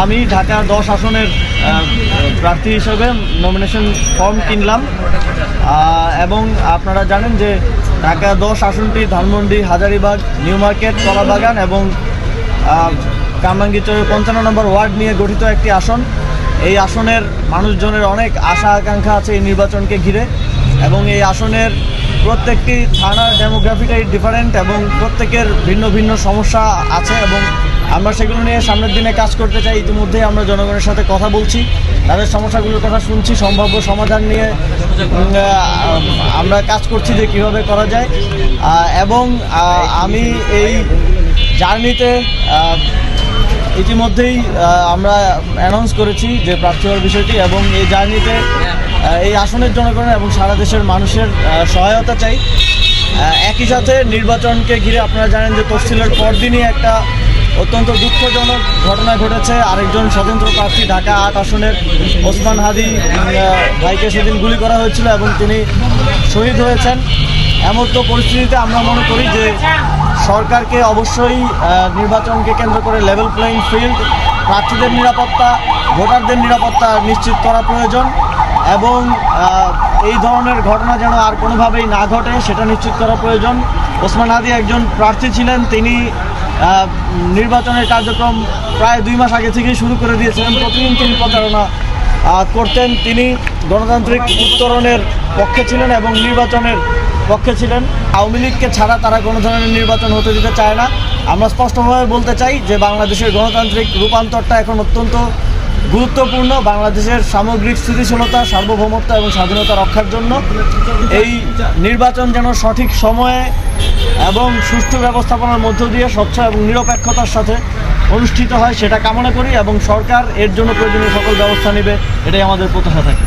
আমি ঢাকা 10 আসনের প্রার্থী হিসেবে নমিনেশন ফর্ম কিনলাম এবং আপনারা জানেন যে ঢাকা 10 আসনটি ধানমন্ডি, হাজারীবাগ, নিউ মার্কেট, কলাবাগান এবং কামরাঙ্গীরচরের 55 নম্বর ওয়ার্ড নিয়ে গঠিত একটি আসন। এই আসনের মানুষজনের অনেক আশা আকাঙ্ক্ষা আছে এই নির্বাচনকে ঘিরে এবং এই আসনের প্রত্যেকটি থানার ডেমোগ্রাফিটাই ডিফারেন্ট এবং প্রত্যেকের ভিন্ন ভিন্ন সমস্যা আছে এবং আমরা সেগুলো নিয়ে সামনের দিনে কাজ করতে চাই। ইতিমধ্যেই আমরা জনগণের সাথে কথা বলছি, তাদের সমস্যাগুলোর কথা শুনছি, সম্ভাব্য সমাধান নিয়ে আমরা কাজ করছি যে কীভাবে করা যায়। এবং আমি এই জার্নিতে ইতিমধ্যেই আমরা অ্যানাউন্স করেছি যে প্রার্থী হওয়ার বিষয়টি এবং এই জার্নিতে এই আসনের জনগণের এবং সারা দেশের মানুষের সহায়তা চাই। একই সাথে নির্বাচনকে ঘিরে আপনারা জানেন যে তফসিলের পরদিনই একটা অত্যন্ত দুঃখজনক ঘটনা ঘটেছে। আরেকজন স্বতন্ত্র প্রার্থী ঢাকা 8 আসনের ওসমান হাদি ভাইকে সেদিন গুলি করা হয়েছিল এবং তিনি শহীদ হয়েছেন। এমন তো পরিস্থিতিতে আমরা মনে করি যে সরকারকে অবশ্যই নির্বাচনকে কেন্দ্র করে লেভেল প্লেইং ফিল্ড, প্রার্থীদের নিরাপত্তা, ভোটারদের নিরাপত্তা নিশ্চিত করা প্রয়োজন এবং এই ধরনের ঘটনা যেন আর কোনোভাবেই না ঘটে সেটা নিশ্চিত করা প্রয়োজন। ওসমান হাদি একজন প্রার্থী ছিলেন, তিনি নির্বাচনের কার্যক্রম প্রায় 2 মাস আগে থেকেই শুরু করে দিয়েছিলেন। প্রতিদিন তিনি প্রচারণা করতেন। তিনি গণতান্ত্রিক উত্তরণের পক্ষে ছিলেন এবং নির্বাচনের পক্ষে ছিলেন। আওয়ামী লীগকে ছাড়া তারা কোনো ধরনের নির্বাচন হতে দিতে চায় না। আমরা স্পষ্টভাবে বলতে চাই যে বাংলাদেশের গণতান্ত্রিক রূপান্তরটা এখন অত্যন্ত গুরুত্বপূর্ণ। বাংলাদেশের সামগ্রিক স্থিতিশীলতা, সার্বভৌমত্ব এবং স্বাধীনতা রক্ষার জন্য এই নির্বাচন যেন সঠিক সময়ে এবং সুষ্ঠু ব্যবস্থাপনার মধ্য দিয়ে স্বচ্ছ এবং নিরপেক্ষতার সাথে অনুষ্ঠিত হয় সেটা কামনা করি এবং সরকার এর জন্য প্রয়োজনীয় সকল ব্যবস্থা নেবে, এটাই আমাদের প্রত্যাশা থাকে।